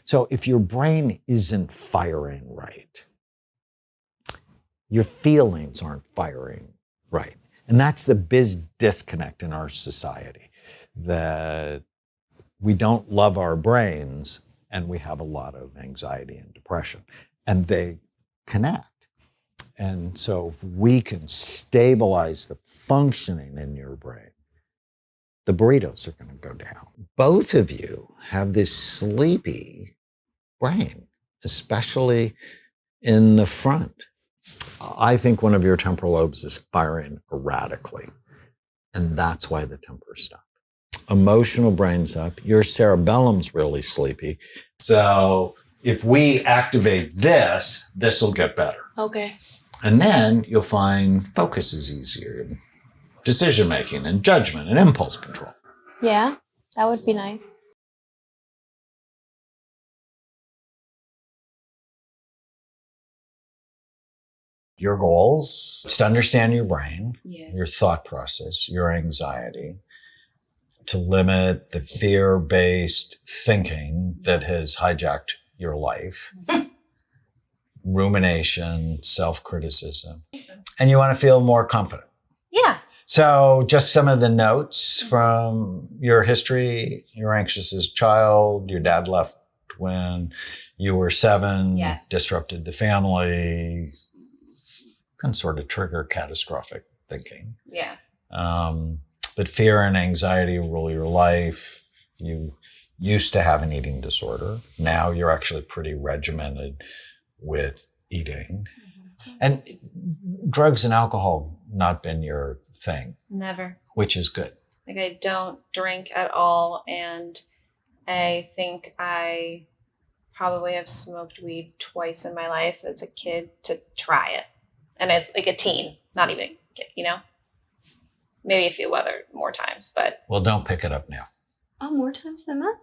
So if your brain isn't firing right, your feelings aren't firing right. And that's the big disconnect in our society, that we don't love our brains and we have a lot of anxiety and depression, and they connect. And so if we can stabilize the functioning in your brain, the burritos are going to go down. Both of you have this sleepy brain, especially in the front. I think one of your temporal lobes is firing erratically, and that's why the temper stopped. Emotional brain's up. Your cerebellum's really sleepy. So if we activate this, this will get better. Okay. And then you'll find focus is easier, and decision-making and judgment and impulse control. Yeah, that would be nice. Your goals is to understand your brain, Yes. your thought process, your anxiety, to limit the fear-based thinking that has hijacked your life, rumination, self-criticism, and you want to feel more confident. Yeah. So just some of the notes from your history: you're anxious as a child, your dad left when you were 7, Yes. disrupted the family, can sort of trigger catastrophic thinking. Yeah. But fear and anxiety rule your life. You used to have an eating disorder. Now you're actually pretty regimented with eating. Mm-hmm. And drugs and alcohol not been your thing. Never. Which is good. Like, I don't drink at all, and I think I probably have smoked weed twice in my life as a kid to try it. And like a teen, not even a kid, you know? Maybe a few other more times, but... Well, don't pick it up now. Oh, more times than that?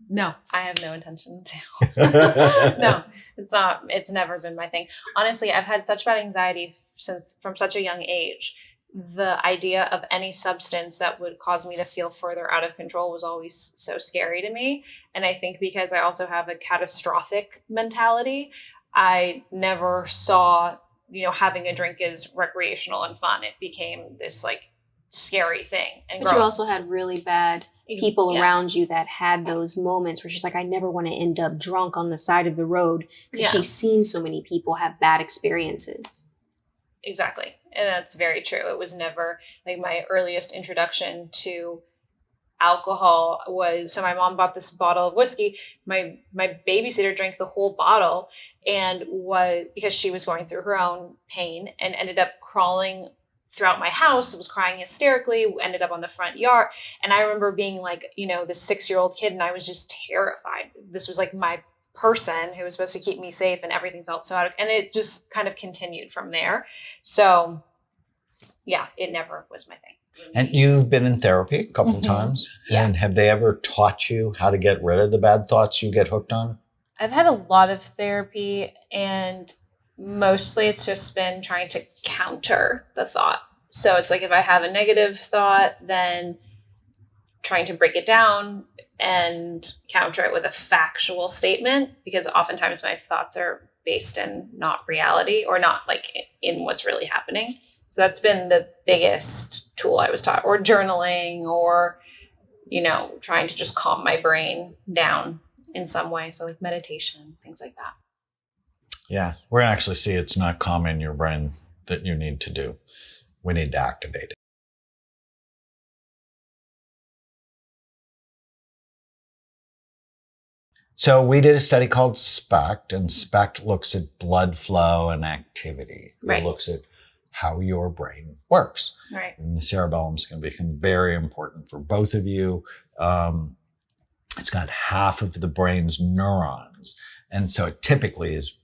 No, I have no intention to. No, it's never been my thing. Honestly, I've had such bad anxiety from such a young age. The idea of any substance that would cause me to feel further out of control was always so scary to me. And I think because I also have a catastrophic mentality, I never saw, having a drink as recreational and fun. It became this like scary thing. But you also had really bad people around you that had those moments where she's like, I never want to end up drunk on the side of the road, because she's seen so many people have bad experiences. Exactly. And that's very true. It was never like my earliest introduction to alcohol was, so my mom bought this bottle of whiskey. My babysitter drank the whole bottle and because she was going through her own pain, and ended up crawling throughout my house, was crying hysterically, ended up on the front yard. And I remember being like, the 6-year-old kid, and I was just terrified. This was like my person who was supposed to keep me safe, and everything felt so and it just kind of continued from there. So yeah, it never was my thing. And you've been in therapy a couple of times. Yeah. And have they ever taught you how to get rid of the bad thoughts you get hooked on? I've had a lot of therapy, and mostly it's just been trying to counter the thought. So it's like, if I have a negative thought, then trying to break it down and counter it with a factual statement, because oftentimes my thoughts are based in not reality, or not like in what's really happening. So that's been the biggest tool I was taught, or journaling, or, trying to just calm my brain down in some way. So like meditation, things like that. Yeah, we're going to actually see it's not calming your brain that you need to do. We need to activate it. So we did a study called SPECT, and SPECT looks at blood flow and activity. Right. It looks at how your brain works. Right. And the cerebellum is going to become very important for both of you. It's got half of the brain's neurons, and so it typically is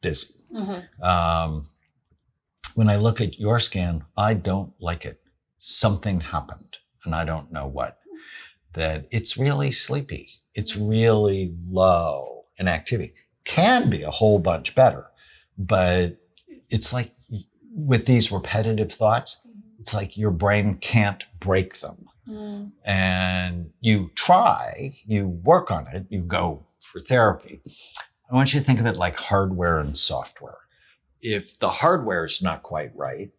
busy. Mm-hmm. When I look at your scan, I don't like it. Something happened, and I don't know what. That it's really sleepy. It's really low in activity. Can be a whole bunch better, but it's like with these repetitive thoughts, it's like your brain can't break them. And you try, you work on it, you go for therapy. I want you to think of it like hardware and software. If the hardware is not quite right,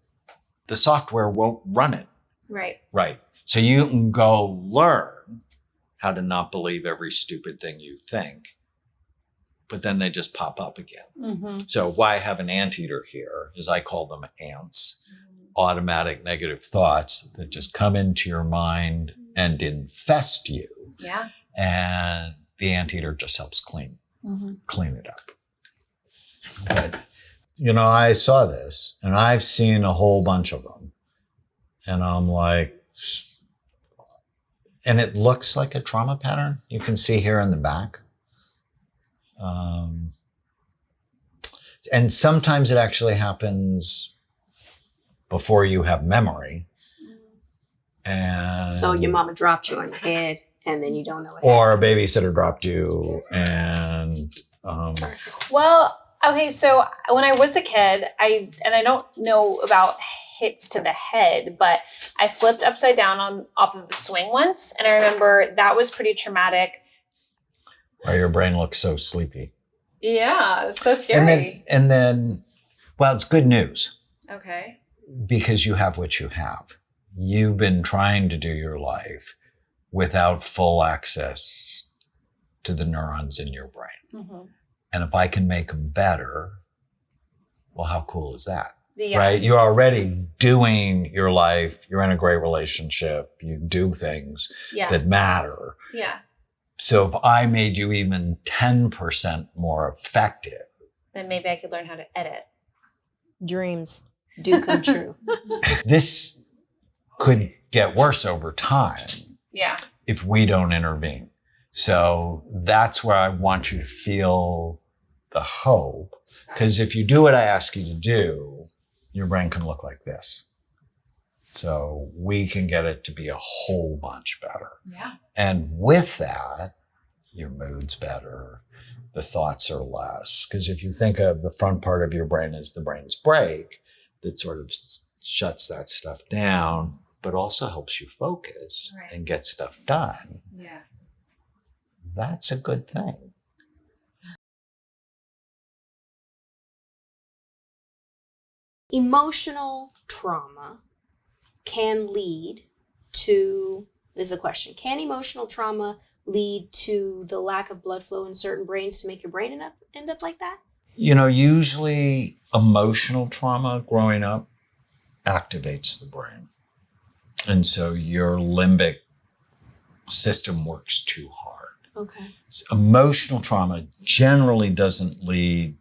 the software won't run it. Right. Right. So you can go learn how to not believe every stupid thing you think, but then they just pop up again. Mm-hmm. So why I have an anteater here is I call them ants, automatic negative thoughts that just come into your mind and infest you. Yeah. And the anteater just helps clean it up. But, I saw this and I've seen a whole bunch of them. And I'm like, and it looks like a trauma pattern. You can see here in the back. And sometimes it actually happens before you have memory. And So your mama dropped you on the head and then you don't know what or happened. a babysitter dropped you and Well, okay, so when I was a kid, I don't know about hits to the head, but I flipped upside down off of a swing once, and I remember that was pretty traumatic. or your brain looks so sleepy. Yeah, it's so scary. And then, well, it's good news Okay. because you have what you have. You've been trying to do your life without full access to the neurons in your brain. Mm-hmm. And if I can make them better, well, how cool is that? Yes. Right? You're already doing your life. You're in a great relationship. You do things that matter. Yeah. So if I made you even 10% more effective, Then maybe I could learn how to edit. Dreams do come true. this could get worse over time. Yeah. If we don't intervene. So that's where I want you to feel the hope. Because if you do what I ask you to do, your brain can look like this. So we can get it to be a whole bunch better. Yeah. And with that, your mood's better. The thoughts are less. Because if you think of the front part of your brain as the brain's brake, that sort of shuts that stuff down, but also helps you focus and get stuff done. Yeah. That's a good thing. Emotional trauma can lead to, this is a question, can emotional trauma lead to the lack of blood flow in certain brains to make your brain end up like that? Usually emotional trauma growing up activates the brain. And so your limbic system works too hard. Okay. So emotional trauma generally doesn't lead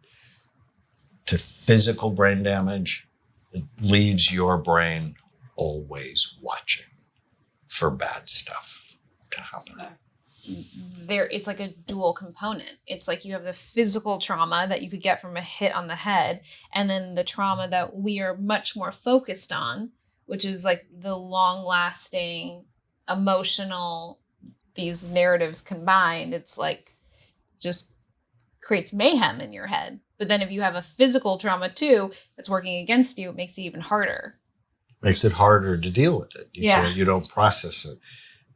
to physical brain damage. It leaves your brain always watching for bad stuff to happen. Okay. It's like a dual component. It's like you have the physical trauma that you could get from a hit on the head, and then the trauma that we are much more focused on, which is like the long-lasting emotional, these narratives combined. It's like just creates mayhem in your head. But then if you have a physical trauma too that's working against you, it makes it even harder. Makes it harder to deal with it. Yeah. You don't process it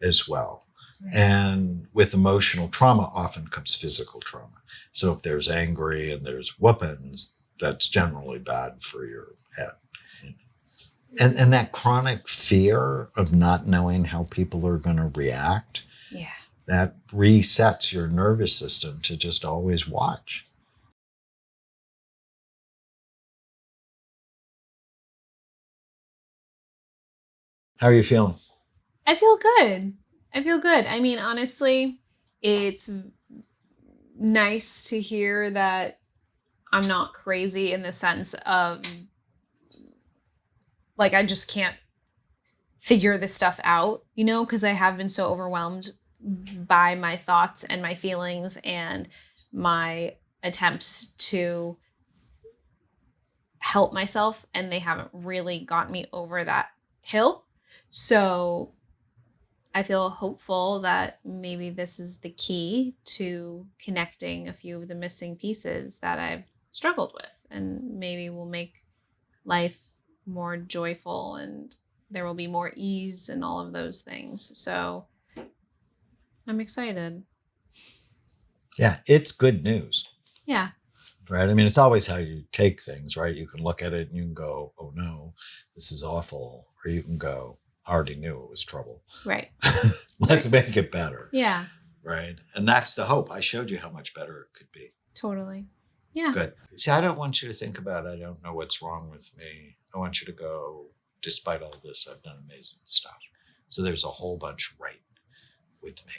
as well. And with emotional trauma often comes physical trauma. So if there's angry and there's whoopings, that's generally bad for your head. And that chronic fear of not knowing how people are going to react, that resets your nervous system to just always watch. How are you feeling? I feel good. I mean, honestly, it's nice to hear that I'm not crazy in the sense of like I just can't figure this stuff out, because I have been so overwhelmed by my thoughts and my feelings and my attempts to help myself, and they haven't really got me over that hill. So I feel hopeful that maybe this is the key to connecting a few of the missing pieces that I've struggled with, and maybe will make life more joyful and there will be more ease and all of those things. So I'm excited. Yeah, it's good news. Yeah. Right? I mean, it's always how you take things, right? You can look at it and you can go, oh no, this is awful. Or you can go, I already knew it was trouble. Right. Let's make it better. Yeah. Right? And that's the hope. I showed you how much better it could be. Totally. Yeah. Good. See, I don't want you to think about, I don't know what's wrong with me. I want you to go, despite all this, I've done amazing stuff. So there's a whole bunch right with me.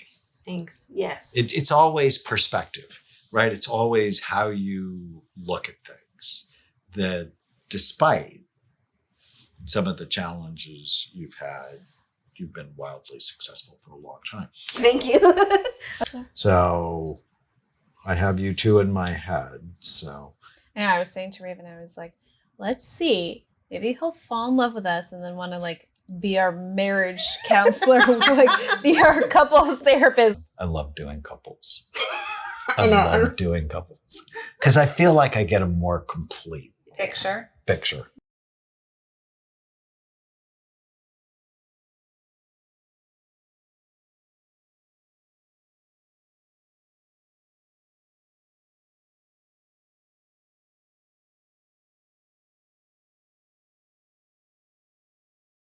Thanks. Yes. It's always perspective, right? It's always how you look at things. That despite some of the challenges you've had, you've been wildly successful for a long time. Thank you. So I have you two in my head. So I know, I was saying to Raven, I was like, let's see. Maybe he'll fall in love with us and then want to like be our marriage counselor, like be our couples therapist. I love doing couples. I know. love doing couples because I feel like I get a more complete Picture. picture.